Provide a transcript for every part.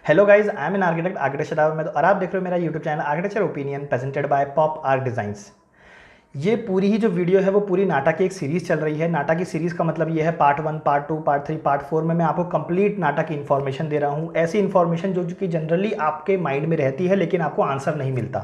Hello guys, I am an architect architecture में और आप देख रहे हो मेरा YouTube channel architecture opinion presented by pop arc designs. ये पूरी ही जो वीडियो है वो पूरी नाटा की एक सीरीज़ चल रही है। नाटा की सीरीज़ का मतलब ये है पार्ट 1, पार्ट 2, पार्ट 3, पार्ट 4 में मैं आपको कंप्लीट नाटा की इन्फॉर्मेशन दे रहा हूँ। ऐसी इन्फॉर्मेशन जो कि जनरली आपके माइंड में रहती है लेकिन आपको आंसर नहीं मिलता।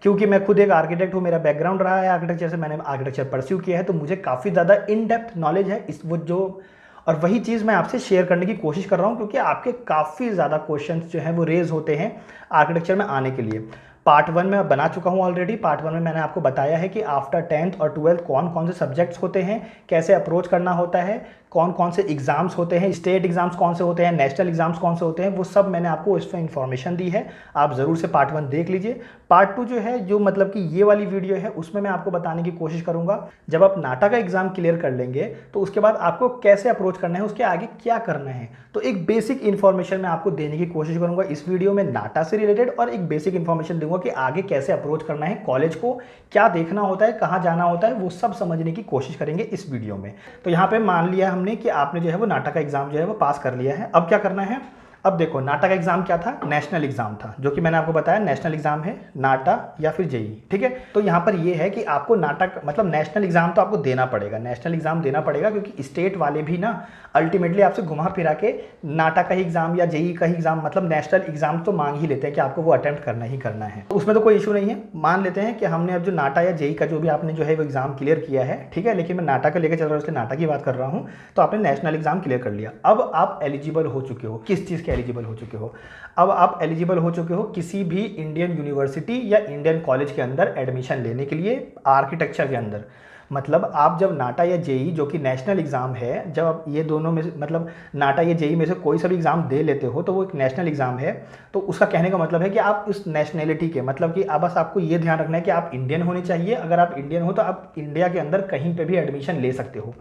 क्योंकि मैं खुद एक आर्किटेक्ट हूँ, मेरा बैकग्राउंड रहा है आर्किटेक्चर से, मैंने आर्किटेक्चर परस्यू किया है, तो मुझे काफ़ी ज़्यादा इन डेप्थ नॉलेज है इस वो जो और वही चीज़ मैं आपसे शेयर करने की कोशिश कर रहा हूँ क्योंकि आपके काफ़ी ज़्यादा क्वेश्चंस जो हैं वो रेज होते हैं आर्किटेक्चर में आने के लिए। पार्ट 1 में बना चुका हूँ ऑलरेडी। पार्ट 1 में मैंने आपको बताया है कि आफ्टर 10th और 12th कौन कौन से सब्जेक्ट्स होते हैं, कैसे अप्रोच करना होता है, कौन कौन से एग्जाम्स होते हैं, स्टेट एग्जाम्स कौन से होते हैं, नेशनल एग्जाम्स कौन से होते हैं, वो सब मैंने आपको इसमें इन्फॉर्मेशन दी है। आप ज़रूर से पार्ट 1 देख लीजिए। पार्ट 2 जो है, जो मतलब कि ये वाली वीडियो है, उसमें मैं आपको बताने की कोशिश करूंगा जब आप नाटा का एग्जाम क्लियर कर लेंगे तो उसके बाद आपको कैसे अप्रोच करना है, उसके आगे क्या करना है। तो एक बेसिक इन्फॉर्मेशन मैं आपको देने की कोशिश करूंगा इस वीडियो में नाटा से रिलेटेड, और एक बेसिक इन्फॉर्मेशन दूंगा कि आगे कैसे अप्रोच करना है, कॉलेज को क्या देखना होता है, कहाँ जाना होता है, वो सब समझने की कोशिश करेंगे इस वीडियो में। तो यहाँ पे मान लिया हमने कि आपने जो है वो नाटा का एग्जाम जो है वो पास कर लिया है। अब क्या करना है? अब देखो, नाटा का एग्जाम क्या था? नेशनल एग्जाम था, जो कि मैंने आपको बताया नेशनल एग्जाम है, नाटा या फिर जेई। ठीक है, तो यहाँ पर ये है कि आपको नाटा मतलब नेशनल एग्जाम तो आपको देना पड़ेगा, नेशनल एग्जाम देना पड़ेगा, क्योंकि स्टेट वाले भी ना अल्टीमेटली आपसे घुमा फिरा के नाटा का ही एग्जाम या जेई का ही एग्जाम मतलब नेशनल एग्जाम तो मांग ही लेते हैं कि आपको वो अटेम्प्ट करना ही करना है। तो उसमें तो कोई इशू नहीं है। मान लेते हैं कि हमने अब जो नाटा या जेई का जो भी आपने जो है वो एग्जाम क्लियर किया है, ठीक है, लेकिन मैं नाटा का लेकर चल रहा हूँ इसलिए नाटा की बात कर रहा हूँ। तो आपने नेशनल एग्जाम क्लियर कर लिया, अब आप एलिजिबल हो चुके हो। किस चीज़ के एलिजिबल हो चुके हो? अब आप एलिजिबल हो चुके हो किसी भी इंडियन यूनिवर्सिटी या इंडियन कॉलेज के अंदर एडमिशन लेने के लिए आर्किटेक्चर के अंदर। मतलब आप जब नाटा या जेई, जो कि नेशनल एग्ज़ाम है, जब आप ये दोनों में मतलब नाटा या जेई में से कोई सा भी एग्ज़ाम दे लेते हो तो वो एक नेशनल एग्ज़ाम है। तो उसका कहने का मतलब है कि आप उस नेशनैलिटी के, मतलब कि अब बस आपको ये ध्यान रखना है कि आप इंडियन होने चाहिए। अगर आप इंडियन हो तो आप इंडिया के अंदर कहीं पर भी एडमिशन ले सकते हो,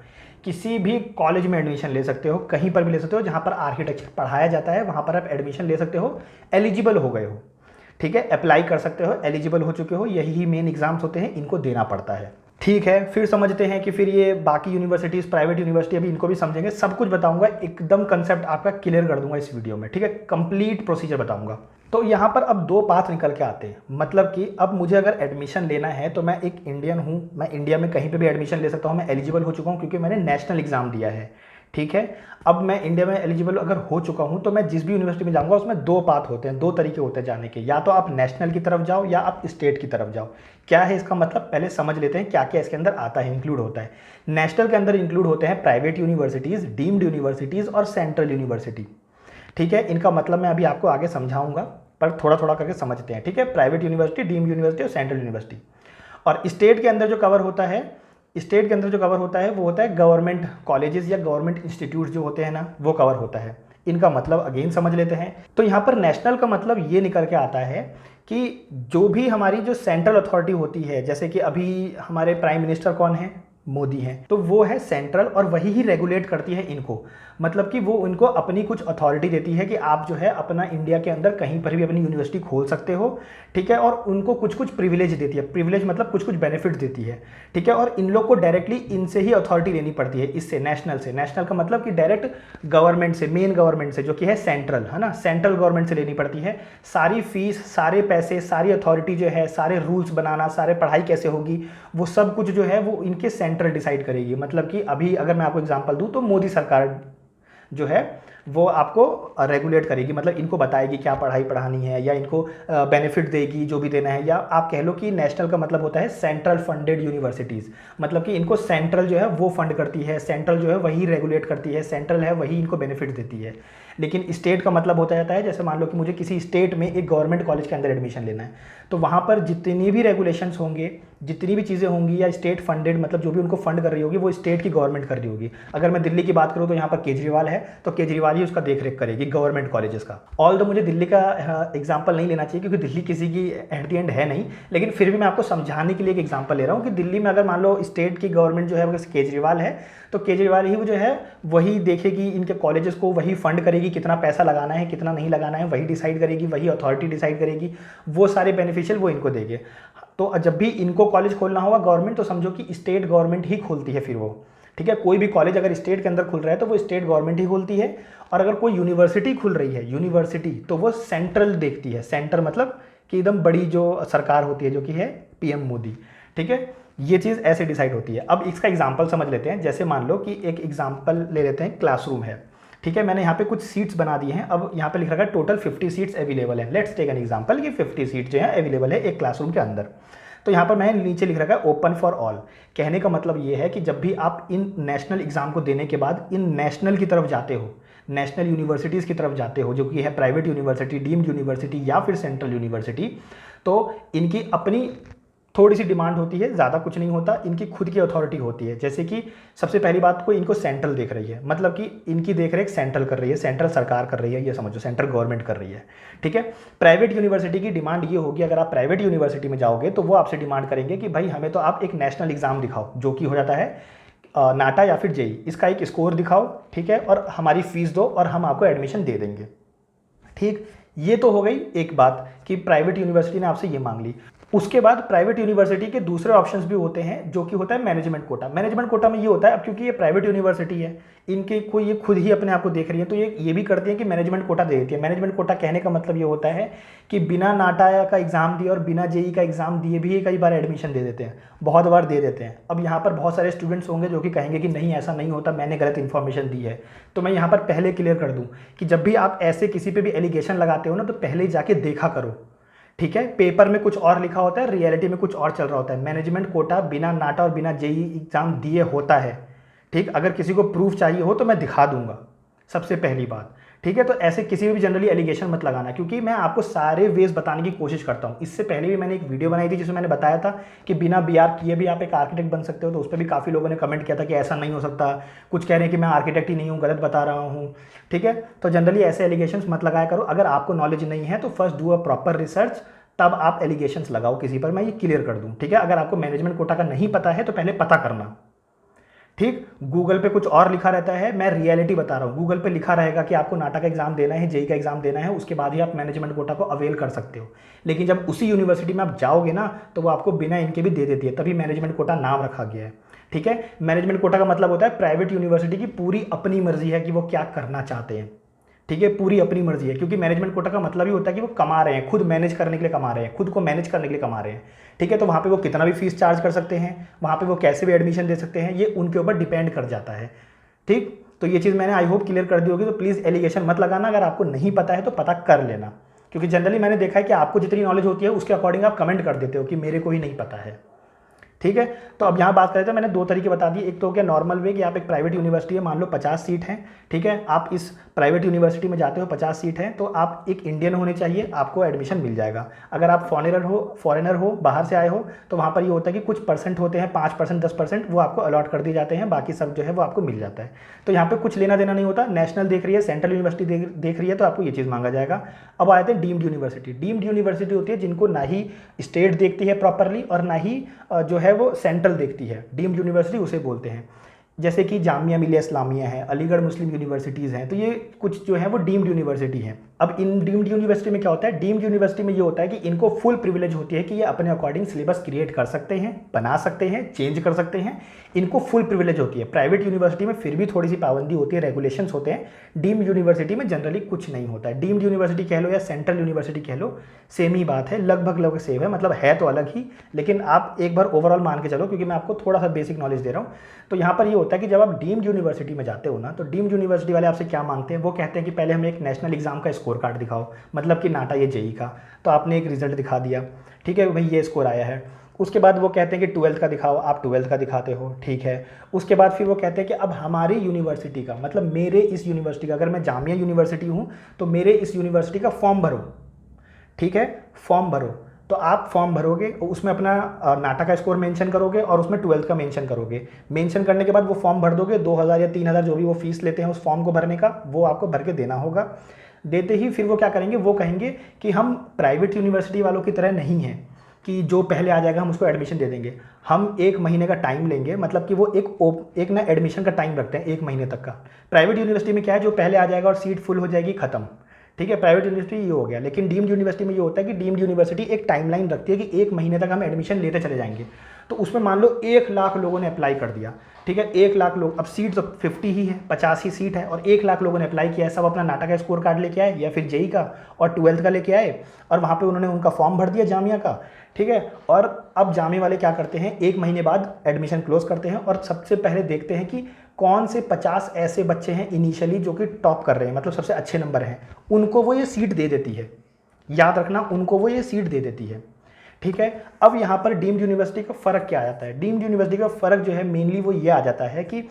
किसी भी कॉलेज में एडमिशन ले सकते हो, कहीं पर भी ले सकते हो जहाँ पर आर्किटेक्चर पढ़ाया जाता है, वहाँ पर आप एडमिशन ले सकते हो। एलिजिबल हो गए हो, ठीक है, अप्लाई कर सकते हो, एलिजिबल हो चुके हो। यही मेन एग्जाम्स होते हैं, इनको देना पड़ता है। ठीक है, फिर समझते हैं कि फिर ये बाकी यूनिवर्सिटीज़, प्राइवेट यूनिवर्सिटी, अभी इनको भी समझेंगे। सब कुछ बताऊंगा, एकदम कंसेप्ट आपका क्लियर कर दूंगा इस वीडियो में, ठीक है, कंप्लीट प्रोसीजर बताऊंगा। तो यहाँ पर अब दो पाथ निकल के आते हैं। मतलब कि अब मुझे अगर एडमिशन लेना है तो मैं एक इंडियन हूँ, मैं इंडिया में कहीं पे भी एडमिशन ले सकता हूँ, मैं एलिजिबल हो चुका हूँ क्योंकि मैंने नेशनल एग्जाम दिया है। ठीक है, अब मैं इंडिया में एलिजिबल अगर हो चुका हूँ तो मैं जिस भी यूनिवर्सिटी में जाऊँगा उसमें दो पाथ होते हैं, दो तरीके होते हैं जाने के। या तो आप नेशनल की तरफ जाओ या आप स्टेट की तरफ जाओ। क्या है इसका मतलब, पहले समझ लेते हैं क्या क्या इसके अंदर आता है, इंक्लूड होता है। नेशनल के अंदर इंक्लूड होते हैं प्राइवेट यूनिवर्सिटीज़, डीम्ड यूनिवर्सिटीज़ और सेंट्रल यूनिवर्सिटी। ठीक है, इनका मतलब मैं अभी आपको आगे समझाऊंगा, पर थोड़ा थोड़ा करके समझते हैं। ठीक है, प्राइवेट यूनिवर्सिटी, डीम्ड यूनिवर्सिटी और सेंट्रल यूनिवर्सिटी। और स्टेट के अंदर जो कवर होता है, स्टेट के अंदर जो कवर होता है वो होता है गवर्नमेंट कॉलेजेस या गवर्नमेंट इंस्टीट्यूट जो होते हैं ना, वो कवर होता है। इनका मतलब अगेन समझ लेते हैं। तो यहाँ पर नेशनल का मतलब ये निकल के आता है कि जो भी हमारी जो सेंट्रल अथॉरिटी होती है, जैसे कि अभी हमारे प्राइम मिनिस्टर कौन है? मोदी हैं, तो वो है सेंट्रल और वही ही रेगुलेट करती है इनको। मतलब कि वो उनको अपनी कुछ अथॉरिटी देती है कि आप जो है अपना इंडिया के अंदर कहीं पर भी अपनी यूनिवर्सिटी खोल सकते हो। ठीक है, और उनको कुछ कुछ प्रिविलेज देती है, प्रिविलेज मतलब कुछ कुछ बेनिफिट देती है। ठीक है, और इन लोग को डायरेक्टली इनसे ही अथॉरिटी लेनी पड़ती है, इससे नेशनल से। नेशनल का मतलब कि डायरेक्ट गवर्नमेंट से, मेन गवर्नमेंट से, जो कि है सेंट्रल, है ना, सेंट्रल गवर्नमेंट से लेनी पड़ती है। सारी फीस, सारे पैसे, सारी अथॉरिटी जो है, सारे रूल्स बनाना, सारे पढ़ाई कैसे होगी, वो सब कुछ जो है वो इनके सेंट्रल डिसाइड करेगी। मतलब कि अभी अगर मैं आपको एग्जांपल दूं तो मोदी सरकार जो है वो आपको रेगुलेट करेगी, मतलब इनको बताएगी क्या पढ़ाई पढ़ानी है, या इनको बेनिफिट देगी जो भी देना है। या आप कह लो कि नेशनल का मतलब होता है सेंट्रल फंडेड यूनिवर्सिटीज़, मतलब कि इनको सेंट्रल जो है वो फंड करती है, सेंट्रल जो है वही रेगुलेट करती है, सेंट्रल है वही इनको बेनिफिट देती है। लेकिन स्टेट का मतलब होता जाता है, जैसे मान लो कि मुझे किसी स्टेट में एक गवर्नमेंट कॉलेज के अंदर एडमिशन लेना है, तो वहाँ पर जितनी भी रेगुलेशंस होंगे, जितनी भी चीज़ें होंगी, या स्टेट फंडेड मतलब जो भी उनको फंड कर रही होगी वो स्टेट की गवर्नमेंट कर रही होगी। अगर मैं दिल्ली की बात करूँ तो यहाँ पर केजरीवाल है, तो केजरीवाल ही उसका देख रेख करेगी, गवर्नमेंट कॉलेजेस का। ऑल तो मुझे दिल्ली का एग्जाम्पल नहीं लेना चाहिए क्योंकि दिल्ली किसी की एट द एंड है नहीं, लेकिन फिर भी मैं आपको समझाने के लिए एक एग्जाम्पल ले रहा हूँ कि दिल्ली में अगर मान लो स्टेट की गवर्नमेंट जो है वो केजरीवाल है, तो केजरीवाल ही वो जो है वही देखेगी, इनके कॉलेजेस को वही फंड करेगी, कितना पैसा लगाना है कितना नहीं लगाना है वही डिसाइड करेगी, वही अथॉरिटी डिसाइड करेगी, वो सारे बेनिफिशियल वो इनको देंगे। तो जब भी इनको कॉलेज खोलना होगा गवर्नमेंट, तो समझो कि स्टेट गवर्नमेंट ही खोलती है फिर वो। ठीक है, कोई भी कॉलेज अगर स्टेट के अंदर खुल रहा है तो वो स्टेट गवर्नमेंट ही खोलती है। और अगर कोई यूनिवर्सिटी खुल रही है यूनिवर्सिटी, तो वो सेंट्रल देखती है। सेंटर मतलब कि एकदम बड़ी जो सरकार होती है, जो कि है पीएम मोदी, ठीक है। ये चीज़ ऐसे डिसाइड होती है। अब इसका एग्जाम्पल समझ लेते हैं। जैसे मान लो कि एक एग्जाम्पल ले लेते हैं, क्लासरूम है, ठीक है। मैंने यहाँ पे कुछ सीट्स बना दी हैं। अब यहाँ पे लिख रखा है टोटल 50 सीट्स अवेलेबल है। लेट्स टेक एन एग्जाम्पल कि 50 सीट जो है अवेलेबल है एक क्लासरूम के अंदर। तो यहाँ पर मैंने नीचे लिख रखा है ओपन फॉर ऑल। कहने का मतलब ये है कि जब भी आप इन नेशनल एग्जाम को देने के बाद इन नेशनल की तरफ जाते हो, नेशनल यूनिवर्सिटीज़ की तरफ जाते हो, जो कि है प्राइवेट यूनिवर्सिटी, डीम्ड यूनिवर्सिटी या फिर सेंट्रल यूनिवर्सिटी, तो इनकी अपनी थोड़ी सी डिमांड होती है, ज़्यादा कुछ नहीं होता। इनकी खुद की अथॉरिटी होती है। जैसे कि सबसे पहली बात को इनको सेंट्रल देख रही है, मतलब कि इनकी देख रेख सेंट्रल कर रही है, सेंट्रल सरकार कर रही है, ये समझो सेंट्रल गवर्नमेंट कर रही है, ठीक है। प्राइवेट यूनिवर्सिटी की डिमांड ये होगी, अगर आप प्राइवेट यूनिवर्सिटी में जाओगे तो वो आपसे डिमांड करेंगे कि भाई हमें तो आप एक नेशनल एग्जाम दिखाओ, जो कि हो जाता है नाटा या फिर जेई, इसका एक स्कोर दिखाओ, ठीक है, और हमारी फीस दो और हम आपको एडमिशन दे देंगे, ठीक। ये तो हो गई एक बात कि प्राइवेट यूनिवर्सिटी ने आपसे ये मांग ली। उसके बाद प्राइवेट यूनिवर्सिटी के दूसरे ऑप्शंस भी होते हैं, जो कि होता है मैनेजमेंट कोटा। मैनेजमेंट कोटा में ये होता है, अब क्योंकि ये प्राइवेट यूनिवर्सिटी है, इनके कोई ये खुद ही अपने आप को देख रही है, तो ये भी करती है कि मैनेजमेंट कोटा दे देती है। मैनेजमेंट कोटा कहने का मतलब ये होता है कि बिना नाटा का एग्जाम दिए और बिना जेई का एग्जाम दिए भी कई बार एडमिशन दे देते हैं, बहुत बार दे देते हैं। अब यहाँ पर बहुत सारे स्टूडेंट्स होंगे जो कि कहेंगे कि नहीं ऐसा नहीं होता, मैंने गलत इन्फॉर्मेशन दी है। तो मैं यहाँ पर पहले क्लियर कर दूँ कि जब भी आप ऐसे किसी पे भी एलिगेशन लगाते हो ना, तो पहले जाके देखा करो, ठीक है। पेपर में कुछ और लिखा होता है, रियलिटी में कुछ और चल रहा होता है। मैनेजमेंट कोटा बिना नाटा और बिना जेई एग्जाम दिए होता है, ठीक। अगर किसी को प्रूफ चाहिए हो तो मैं दिखा दूंगा, सबसे पहली बात, ठीक है। तो ऐसे किसी भी जनरली एलिगेशन मत लगाना, क्योंकि मैं आपको सारे वेज बताने की कोशिश करता हूँ। इससे पहले भी मैंने एक वीडियो बनाई थी जिसमें मैंने बताया था कि बिना बीआर किए भी आप एक आर्किटेक्ट बन सकते हो, तो उस पर भी काफ़ी लोगों ने कमेंट किया था कि ऐसा नहीं हो सकता, कुछ कह रहे हैं कि मैं आर्किटेक्ट ही नहीं हूँ, गलत बता रहा हूँ, ठीक है। तो जनरली ऐसे एलिगेशंस मत लगाया करो। अगर आपको नॉलेज नहीं है तो first do a proper research, तब आप एलिगेशंस लगाओ किसी पर, मैं ये क्लियर कर दूं, ठीक है। अगर आपको मैनेजमेंट कोटा का नहीं पता है तो पहले पता करना, ठीक। गूगल पे कुछ और लिखा रहता है, मैं रियलिटी बता रहा हूँ। गूगल पे लिखा रहेगा कि आपको नाटा का एग्जाम देना है, जेई का एग्जाम देना है, उसके बाद ही आप मैनेजमेंट कोटा को अवेल कर सकते हो। लेकिन जब उसी यूनिवर्सिटी में आप जाओगे ना, तो वो आपको बिना इनके भी दे देती है, तभी मैनेजमेंट कोटा नाम रखा गया है, ठीक है। मैनेजमेंट कोटा का मतलब होता है प्राइवेट यूनिवर्सिटी की पूरी अपनी मर्जी है कि वो क्या करना चाहते हैं, ठीक है, पूरी अपनी मर्जी है। क्योंकि मैनेजमेंट कोटा का मतलब ही होता है कि वो कमा रहे हैं, खुद मैनेज करने के लिए कमा रहे हैं, खुद को मैनेज करने के लिए कमा रहे हैं, ठीक है। तो वहाँ पे वो कितना भी फीस चार्ज कर सकते हैं, वहाँ पे वो कैसे भी एडमिशन दे सकते हैं, ये उनके ऊपर डिपेंड कर जाता है, ठीक। तो ये चीज़ मैंने आई होप क्लियर कर दी होगी। तो प्लीज़ एलिगेशन मत लगाना, अगर आपको नहीं पता है तो पता कर लेना, क्योंकि जनरली मैंने देखा है कि आपको जितनी नॉलेज होती है उसके अकॉर्डिंग आप कमेंट कर देते हो कि मेरे को ही नहीं पता है, ठीक है। तो अब यहाँ बात करें तो मैंने दो तरीके बता दिए। एक तो क्या नॉर्मल वे कि आप एक प्राइवेट यूनिवर्सिटी है, मान लो 50 सीट हैं, ठीक है। आप इस प्राइवेट यूनिवर्सिटी में जाते हो, 50 सीट है, तो आप एक इंडियन होने चाहिए, आपको एडमिशन मिल जाएगा। अगर आप फॉरेनर हो, बाहर से आए हो, तो वहाँ पर ये होता है कि कुछ परसेंट होते हैं, 5% 10%, वो आपको अलॉट कर दिए जाते हैं, बाकी सब जो है वो आपको मिल जाता है। तो यहाँ पर कुछ लेना देना नहीं होता। नेशनल देख रही है, सेंट्रल यूनिवर्सिटी देख रही है, तो आपको ये चीज़ मांगा जाएगा। अब आते हैं डीम्ड यूनिवर्सिटी। डीम्ड यूनिवर्सिटी होती है जिनको ना ही स्टेट देखती है प्रॉपरली और ना ही जो है वो सेंट्रल देखती है। डीम्ड यूनिवर्सिटी उसे बोलते हैं। जैसे कि जामिया मिलिया इस्लामिया है, अलीगढ़ मुस्लिम यूनिवर्सिटीज़ हैं, तो ये कुछ जो है वो डीम्ड यूनिवर्सिटी हैं। अब इन डीम्ड यूनिवर्सिटी में क्या होता है, डीम्ड यूनिवर्सिटी में ये होता है कि इनको फुल प्रिविलेज होती है कि ये अपने अकॉर्डिंग सिलेबस क्रिएट कर सकते हैं, बना सकते हैं, चेंज कर सकते हैं, इनको फुल प्रिविलेज होती है। प्राइवेट यूनिवर्सिटी में फिर भी थोड़ी सी पाबंदी होती है, रेगुलेशंस होते हैं। डीम्ड यूनिवर्सिटी में जनरली कुछ नहीं होता है। डीम्ड यूनिवर्सिटी कह लो या सेंट्रल यूनिवर्सिटी कह लो, सेम ही बात है, लगभग सेम है, मतलब है तो अलग ही, लेकिन आप एक बार ओवरऑल मान के चलो, क्योंकि मैं आपको थोड़ा सा बेसिक नॉलेज दे रहा हूँ। तो यहाँ पर ये होता है कि जब आप डीम्ड यूनिवर्सिटी में जाते हो ना, तो डीम्ड यूनिवर्सिटी वाले आपसे क्या मांगते हैं, वो कहते हैं कि पहले हमें एक नेशनल एग्जाम का स्कोर कार्ड दिखाओ, मतलब कि नाटा या जेई का। तो आपने एक रिजल्ट दिखा दिया, ठीक है, भाई ये स्कोर आया है। उसके बाद वो कहते हैं कि 12th का दिखाओ, आप 12th का दिखाते हो, ठीक है। उसके बाद फिर वो कहते हैं कि अब हमारी यूनिवर्सिटी का, मतलब मेरे इस यूनिवर्सिटी का, अगर मैं जामिया यूनिवर्सिटी हूँ तो मेरे इस यूनिवर्सिटी का फॉर्म भरो, ठीक है, फॉर्म भरो। तो आप फॉर्म भरोगे, उसमें अपना नाटा का स्कोर मेंशन करोगे और उसमें 12th का मेंशन करोगे। मेंशन करने के बाद वो फॉर्म भर दोगे, 2000 या 3000 जो भी वो फीस लेते हैं उस फॉर्म को भरने का, वो आपको भर के देना होगा। देते ही फिर वो क्या करेंगे, वो कहेंगे कि हम प्राइवेट यूनिवर्सिटी वालों की तरह नहीं हैं कि जो पहले आ जाएगा हम उसको एडमिशन दे देंगे। हम 1 महीने का टाइम लेंगे, मतलब कि वो एक ना एडमिशन का टाइम रखते हैं 1 महीने तक का। प्राइवेट यूनिवर्सिटी में क्या है, जो पहले आ जाएगा और सीट फुल हो जाएगी, खत्म, ठीक है, प्राइवेट यूनिवर्सिटी ये हो गया। लेकिन डीम्ड यूनिवर्सिटी में ये होता है कि डीम्ड यूनिवर्सिटी एक टाइमलाइन रखती है कि 1 महीने तक हम एडमिशन लेते चले जाएंगे। तो उसमें मान लो 1 लाख लोगों ने अप्लाई कर दिया, ठीक है, 1 लाख लोग, अब सीट तो 50 ही है, 50 ही सीट है, और 1 लाख लोगों ने अप्लाई किया है, सब अपना नाटा का स्कोर कार्ड लेके आए या फिर जेई का और 12th का लेके आए, और वहाँ पे उन्होंने उनका फॉर्म भर दिया जामिया का, ठीक है। और अब जामिया वाले क्या करते हैं, 1 महीने बाद एडमिशन क्लोज करते हैं और सबसे पहले देखते हैं कि कौन से 50 ऐसे बच्चे हैं इनिशियली जो कि टॉप कर रहे हैं, मतलब सबसे अच्छे नंबर हैं, उनको वो ये सीट दे देती है, याद रखना, उनको वो ये सीट दे देती है, ठीक है। अब यहाँ पर डीम्ड यूनिवर्सिटी का फ़र्क क्या आ जाता है, डीम्ड यूनिवर्सिटी का फ़र्क जो है मेनली वो ये आ जाता है कि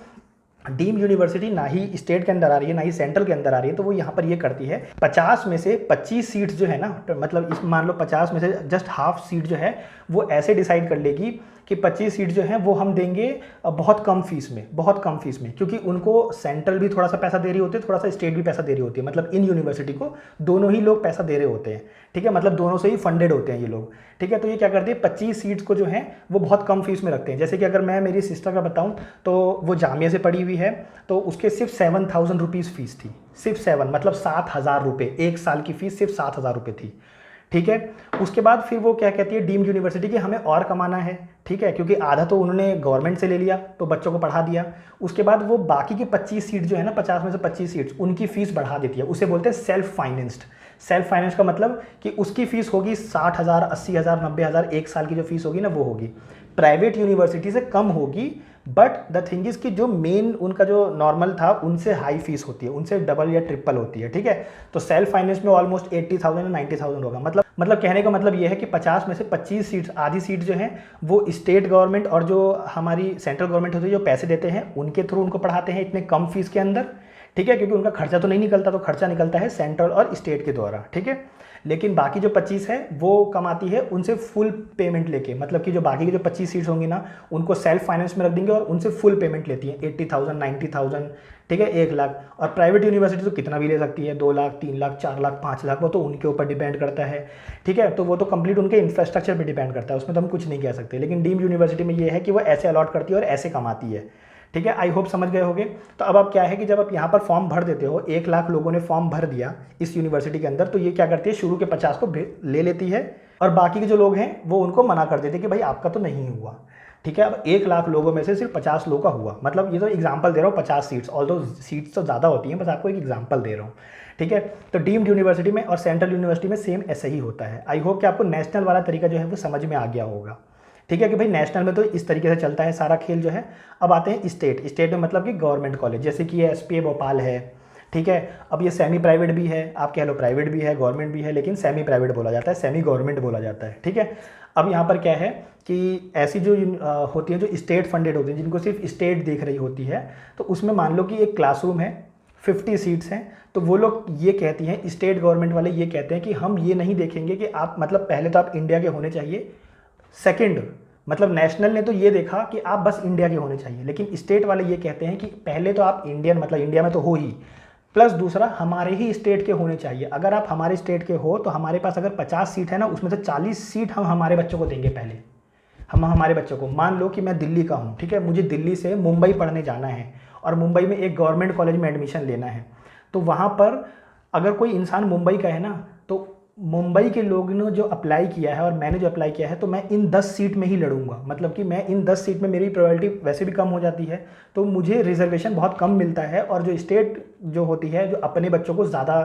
डीम्ड यूनिवर्सिटी ना ही स्टेट के अंदर आ रही है ना ही सेंट्रल के अंदर आ रही है, तो वो यहाँ पर ये करती है 50 में से 25 सीट्स जो है ना, तो मतलब इस मान लो 50 में से जस्ट हाफ सीट जो है वो ऐसे डिसाइड कर लेगी कि 25 सीट जो हैं वो हम देंगे बहुत कम फीस में, बहुत कम फीस में, क्योंकि उनको सेंट्रल भी थोड़ा सा पैसा दे रही होती है, थोड़ा सा स्टेट भी पैसा दे रही होती है, मतलब इन यूनिवर्सिटी को दोनों ही लोग पैसा दे रहे होते हैं, ठीक है, मतलब दोनों से ही फंडेड होते हैं ये लोग, ठीक है। तो ये क्या करती है, 25 सीट्स को जो है वो बहुत कम फीस में रखते हैं। जैसे कि अगर मैं मेरी सिस्टर का बताऊं तो वो जामिया से पढ़ी हुई है, तो उसके सिर्फ 7,000 रुपीज़ फीस थी, सिर्फ 7 मतलब 7,000 रुपये, 1 साल की फीस सिर्फ 7,000 रुपये थी, ठीक है। उसके बाद फिर वो क्या कहती है डीम्ड यूनिवर्सिटी की, हमें और कमाना है, ठीक है, क्योंकि आधा तो उन्होंने गवर्नमेंट से ले लिया तो बच्चों को पढ़ा दिया, उसके बाद वो बाकी की 25 सीट जो है ना, 50 में से 25 सीट्स उनकी फीस बढ़ा देती है, उसे बोलते हैं सेल्फ फाइनेंस्ड। सेल्फ फाइनेंस का मतलब कि उसकी फीस होगी 60,000, 80,000, 90,000, 1 साल की जो फीस होगी ना वो होगी, प्राइवेट यूनिवर्सिटी से कम होगी, बट द थिंग इज़ कि जो मेन उनका जो नॉर्मल था उनसे हाई फीस होती है, उनसे डबल या ट्रिपल होती है, ठीक है। तो सेल्फ फाइनेंस में ऑलमोस्ट 80,000 या 90,000 होगा, मतलब कहने का मतलब ये है कि 50 में से 25 सीट्स, आधी सीट जो है वो स्टेट गवर्नमेंट और जो हमारी सेंट्रल गवर्नमेंट होती है जो पैसे देते हैं उनके थ्रू उनको पढ़ाते हैं इतने कम फीस के अंदर, ठीक है, क्योंकि उनका खर्चा तो नहीं निकलता, तो खर्चा निकलता है सेंट्रल और स्टेट के द्वारा, ठीक है। लेकिन बाकी जो 25 है वो कमाती है उनसे फुल पेमेंट लेके, मतलब कि जो बाकी की जो 25 सीट्स होंगी ना उनको सेल्फ फाइनेंस में रख देंगे और उनसे फुल पेमेंट लेती है 80,000, 90,000, ठीक है, 1 लाख। और प्राइवेट यूनिवर्सिटी तो कितना भी ले सकती है, 2 लाख, 3 लाख, 4 लाख, 5 लाख, वो तो उनके ऊपर डिपेंड करता है, ठीक है। तो वो तो कंप्लीट उनके इंफ्रास्ट्रक्चर पर डिपेंड करता है, उसमें तो हम कुछ नहीं कह सकते। लेकिन डीम्ड यूनिवर्सिटी में ये है कि वो ऐसे अलॉट करती है और ऐसे कमाती है, ठीक है। आई होप समझ गए होगे। तो अब आप क्या है कि जब आप यहाँ पर फॉर्म भर देते हो, 1 लाख लोगों ने फॉर्म भर दिया इस यूनिवर्सिटी के अंदर, तो ये क्या करती है शुरू के 50 को ले लेती है और बाकी के जो लोग हैं वो उनको मना कर देते हैं कि भाई आपका तो नहीं हुआ, ठीक है। अब 1 लाख लोगों में से सिर्फ 50 लोगों का हुआ, मतलब ये तो एग्जाम्पल दे रहा हूँ, 50 सीट्स, ऑल्दो सीट्स तो ज़्यादा होती हैं, बस आपको एक एग्जाम्पल दे रहा हूँ, ठीक है। तो डीम्ड यूनिवर्सिटी में और सेंट्रल यूनिवर्सिटी में सेम ऐसा ही होता है। आई होप कि आपको नेशनल वाला तरीका जो है वो समझ में आ गया होगा, ठीक है, कि भाई नेशनल में तो इस तरीके से चलता है सारा खेल जो है। अब आते हैं स्टेट, स्टेट में मतलब कि गवर्नमेंट कॉलेज, जैसे कि ये एसपीए भोपाल है, ठीक है। अब ये सेमी प्राइवेट भी है, आप कह लो प्राइवेट भी है, गवर्नमेंट भी है, लेकिन सेमी प्राइवेट बोला जाता है, सेमी गवर्नमेंट बोला जाता है, ठीक है। अब यहाँ पर क्या है कि ऐसी जो होती है जो स्टेट फंडेड होती है, जिनको सिर्फ स्टेट देख रही होती है, तो उसमें मान लो कि एक क्लासरूम है, 50 सीट्स हैं, तो वो लोग ये कहती हैं, स्टेट गवर्नमेंट वाले ये कहते हैं कि हम ये नहीं देखेंगे कि आप, मतलब पहले तो आप इंडिया के होने चाहिए, सेकंड मतलब नेशनल ने तो ये देखा कि आप बस इंडिया के होने चाहिए, लेकिन स्टेट वाले ये कहते हैं कि पहले तो आप इंडियन, मतलब इंडिया में तो हो ही, प्लस दूसरा हमारे ही स्टेट के होने चाहिए। अगर आप हमारे स्टेट के हो तो हमारे पास अगर 50 सीट है ना, उसमें से 40 सीट हम हमारे बच्चों को देंगे पहले, हम हमारे बच्चों को। मान लो कि मैं दिल्ली का हूँ, ठीक है, मुझे दिल्ली से मुंबई पढ़ने जाना है और मुंबई में एक गवर्नमेंट कॉलेज में एडमिशन लेना है, तो वहाँ पर अगर कोई इंसान मुंबई का है ना, तो मुंबई के लोगों ने जो अप्लाई किया है और मैंने जो अप्लाई किया है, तो मैं इन 10 सीट में ही लड़ूंगा, मतलब कि मैं इन 10 सीट में, मेरी प्रोबेबिलिटी वैसे भी कम हो जाती है, तो मुझे रिजर्वेशन बहुत कम मिलता है। और जो स्टेट जो होती है जो अपने बच्चों को ज़्यादा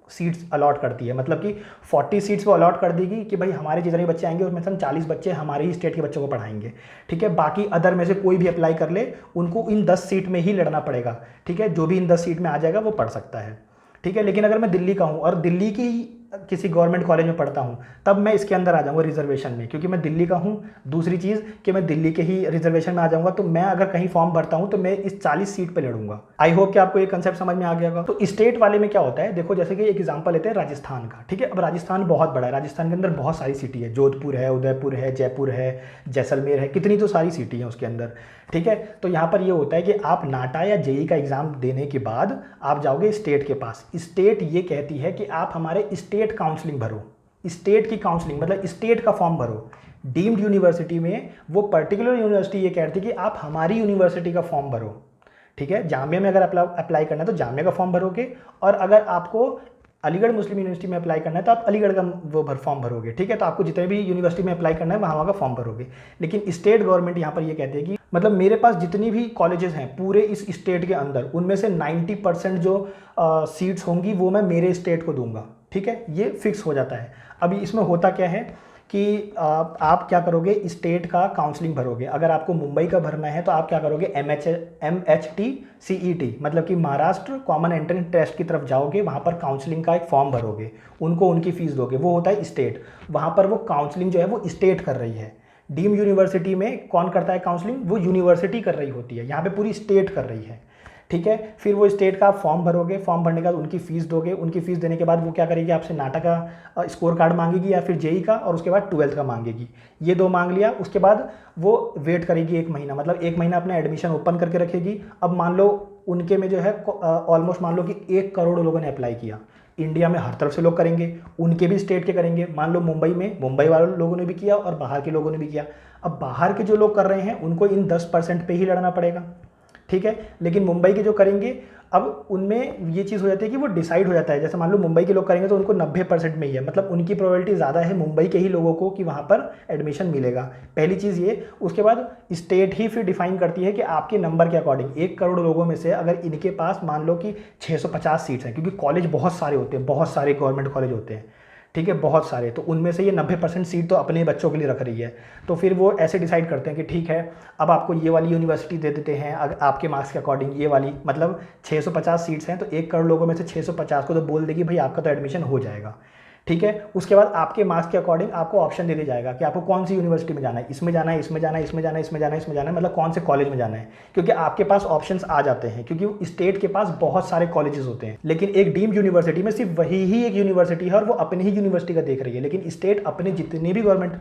सीट्स अलॉट करती है, मतलब कि 40 सीट्स वो अलॉट कर देगी कि भाई हमारे जितने बच्चे आएंगे उसमें से हम 40 बच्चे हमारे ही स्टेट के बच्चों को पढ़ाएंगे, ठीक है। बाकी अदर में से कोई भी अप्लाई कर ले, उनको इन 10 सीट में ही लड़ना पड़ेगा, ठीक है। जो भी इन 10 सीट में आ जाएगा वो पढ़ सकता है, ठीक है। लेकिन अगर मैं दिल्ली का हूँ और दिल्ली की किसी गवर्नमेंट कॉलेज में पढ़ता हूँ, तब मैं इसके अंदर आ जाऊँगा रिजर्वेशन में, क्योंकि मैं दिल्ली का हूँ। दूसरी चीज़ कि मैं दिल्ली के ही रिजर्वेशन में आ जाऊँगा, तो मैं अगर कहीं फॉर्म भरता हूँ तो मैं इस 40 सीट पे लड़ूंगा। आई होप कि आपको ये कंसेप्ट समझ में आ गया होगा। तो स्टेट वाले में क्या होता है, देखो जैसे कि एक एग्जाम्पल लेते हैं राजस्थान का, ठीक है। अब राजस्थान बहुत बड़ा है, राजस्थान के अंदर बहुत सारी सिटी है, जोधपुर है, उदयपुर है, जयपुर है, जैसलमेर है, कितनी तो सारी सिटी है उसके अंदर, ठीक है। तो यहाँ पर ये होता है कि आप नाटा या जेई का एग्जाम देने के बाद आप जाओगे स्टेट के पास। स्टेट ये कहती है कि आप हमारे स्टेट काउंसलिंग भरो, स्टेट की काउंसलिंग मतलब स्टेट का फॉर्म भरो। डीम्ड यूनिवर्सिटी में वो पर्टिकुलर यूनिवर्सिटी ये कहती है कि आप हमारी यूनिवर्सिटी का फॉर्म भरो, ठीक है। जामिया में अगर अप्लाई करना है तो जामिया का फॉर्म भरोगे, और अगर आपको अलीगढ़ मुस्लिम यूनिवर्सिटी में अप्लाई करना है तो आप अलीगढ़ का वो फॉर्म भरोगे, ठीक है। तो आपको जितने भी यूनिवर्सिटी में अप्लाई करना है वहाँ का फॉर्म भरोगे। लेकिन स्टेट गवर्नमेंट यहाँ पर ये कहती है कि मतलब मेरे पास जितनी भी कॉलेजेस हैं पूरे इस स्टेट के अंदर, उनमें से 90% जो सीट्स होंगी वो मैं मेरे स्टेट को दूंगा, ठीक है। ये फिक्स हो जाता है। अभी इसमें होता क्या है कि आप क्या करोगे, स्टेट का काउंसलिंग भरोगे। अगर आपको मुंबई का भरना है तो आप क्या करोगे, MHT CET मतलब कि महाराष्ट्र कॉमन एंट्रेंस टेस्ट की तरफ जाओगे, वहाँ पर काउंसलिंग का एक फॉर्म भरोगे, उनको उनकी फ़ीस दोगे। वो होता है स्टेट, वहाँ पर वो काउंसलिंग जो है वो स्टेट कर रही है। डीम यूनिवर्सिटी में कौन करता है काउंसलिंग, वो यूनिवर्सिटी कर रही होती है, यहाँ पे पूरी स्टेट कर रही है, ठीक है। फिर वो स्टेट का फॉर्म भरोगे, फॉर्म भरने के बाद उनकी फ़ीस दोगे, उनकी फ़ीस देने के बाद वो क्या करेगी, आपसे नाटा का स्कोर कार्ड मांगेगी या फिर जेई का, और उसके बाद 12th का मांगेगी। ये 2 मांग लिया, उसके बाद वो वेट करेगी 1 महीना, मतलब 1 महीना अपना एडमिशन ओपन करके रखेगी। अब मान लो उनके में जो है ऑलमोस्ट मान लो कि 1 करोड़ लोगों ने अप्लाई किया, इंडिया में हर तरफ से लोग करेंगे, उनके भी स्टेट के करेंगे। मान लो मुंबई में मुंबई वाले लोगों ने भी किया और बाहर के लोगों ने भी किया। अब बाहर के जो लोग कर रहे हैं उनको इन 10% पे ही लड़ना पड़ेगा, ठीक है। लेकिन मुंबई के जो करेंगे, अब उनमें ये चीज़ हो जाती है कि वो डिसाइड हो जाता है। जैसे मान लो मुंबई के लोग करेंगे तो उनको 90% में ही है, मतलब उनकी प्रोबेबिलिटी ज़्यादा है मुंबई के ही लोगों को कि वहाँ पर एडमिशन मिलेगा। पहली चीज़ ये। उसके बाद स्टेट ही फिर डिफाइन करती है कि आपके नंबर के अकॉर्डिंग 1 करोड़ लोगों में से अगर इनके पास मान लो कि 650 सीट्स हैं, क्योंकि कॉलेज बहुत सारे होते हैं, बहुत सारे गवर्नमेंट कॉलेज होते हैं, ठीक है, बहुत सारे, तो उनमें से ये 90% सीट तो अपने बच्चों के लिए रख रही है। तो फिर वो ऐसे डिसाइड करते हैं कि ठीक है, अब आपको ये वाली यूनिवर्सिटी दे देते हैं अगर आपके मार्क्स के अकॉर्डिंग, ये वाली, मतलब 650 सीट्स हैं तो 1 करोड़ लोगों में से 650 को तो बोल देगी भाई आपका तो एडमिशन हो जाएगा, ठीक है। उसके बाद आपके मार्क्स के अकॉर्डिंग आपको ऑप्शन दे दिया जाएगा कि आपको कौन सी यूनिवर्सिटी में जाना है, इसमें जाना है, इसमें जाना है, इसमें जाना है, इसमें जाना है, इसमें जाना है, मतलब कौन से कॉलेज में जाना है, क्योंकि आपके पास ऑप्शंस आ जाते हैं, क्योंकि स्टेट के पास बहुत सारे कॉलेजेस होते हैं। लेकिन एक डीम्ड यूनिवर्सिटी में सिर्फ वही ही एक यूनिवर्सिटी है और वो अपनी ही यूनिवर्सिटी का देख रही है। लेकिन स्टेट अपने जितने भी गवर्नमेंट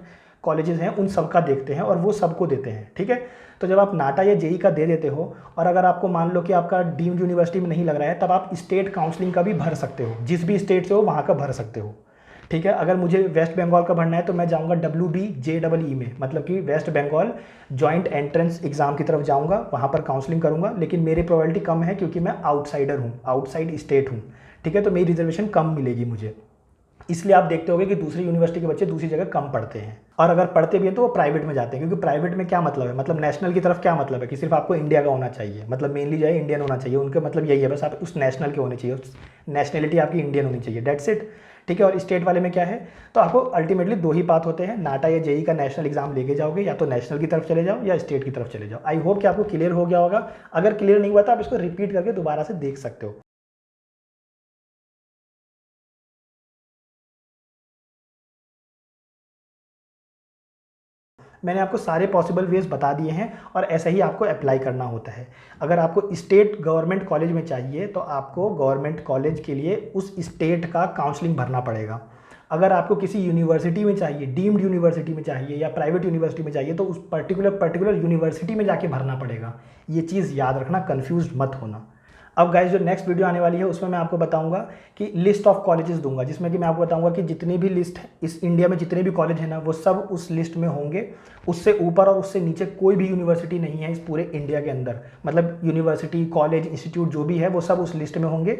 कॉलेजेस हैं उन सबका देखते हैं और वो सबको देते हैं, ठीक है। तो जब आप नाटा या जेई का दे देते हो और अगर आपको मान लो कि आपका डीम्ड यूनिवर्सिटी में नहीं लग रहा है, तब आप स्टेट काउंसलिंग का भी भर सकते हो, जिस भी स्टेट से हो वहाँ का भर सकते हो, ठीक है। अगर मुझे वेस्ट बंगाल का भरना है तो मैं जाऊंगा WBJEE में, मतलब कि west Bengal joint entrance exam की तरफ जाऊंगा, वहाँ पर काउंसलिंग करूंगा। लेकिन मेरी प्रोबेबिलिटी कम है क्योंकि मैं आउटसाइडर हूँ, आउटसाइड स्टेट हूँ, ठीक है। तो मेरी रिजर्वेशन कम मिलेगी मुझे, इसलिए आप देखते होगे कि दूसरी यूनिवर्सिटी के बच्चे दूसरी जगह कम पढ़ते हैं, और अगर पढ़ते भी हैं तो वो प्राइवेट में जाते हैं। क्योंकि प्राइवेट में क्या मतलब है, मतलब नेशनल की तरफ क्या मतलब है कि सिर्फ आपको इंडिया का होना चाहिए, मतलब मेनली जो है इंडियन होना चाहिए, उनका मतलब यही है, बस आप उस नेशनल के होने चाहिए, नेशनलिटी आपकी इंडियन होनी चाहिए, डेट्स इट, ठीक है। और स्टेट वाले में क्या है, तो आपको अल्टीमेटली 2 ही पाथ होते हैं, नाटा या जेई का नेशनल एग्जाम लेके जाओगे, या तो नेशनल की तरफ चले जाओ या स्टेट की तरफ चले जाओ। आई होप कि आपको क्लियर हो गया होगा। अगर क्लियर नहीं हुआ तो आप इसको रिपीट करके दोबारा से देख सकते हो। मैंने आपको सारे पॉसिबल वेज बता दिए हैं और ऐसा ही आपको अप्लाई करना होता है। अगर आपको स्टेट गवर्नमेंट कॉलेज में चाहिए तो आपको गवर्नमेंट कॉलेज के लिए उस स्टेट का काउंसलिंग भरना पड़ेगा। अगर आपको किसी यूनिवर्सिटी में चाहिए, डीम्ड यूनिवर्सिटी में चाहिए या प्राइवेट यूनिवर्सिटी में चाहिए, तो उस पर्टिकुलर यूनिवर्सिटी में जाके भरना पड़ेगा। ये चीज़ याद रखना, कन्फ्यूज मत होना। अब गाइज जो नेक्स्ट वीडियो आने वाली है उसमें मैं आपको बताऊंगा कि लिस्ट ऑफ कॉलेजेस दूंगा, जिसमें कि मैं आपको बताऊंगा कि जितनी भी लिस्ट इस इंडिया में जितने भी कॉलेज हैं ना, वो सब उस लिस्ट में होंगे। उससे ऊपर और उससे नीचे कोई भी यूनिवर्सिटी नहीं है इस पूरे इंडिया के अंदर, मतलब यूनिवर्सिटी, कॉलेज, इंस्टीट्यूट जो भी है वो सब उस लिस्ट में होंगे।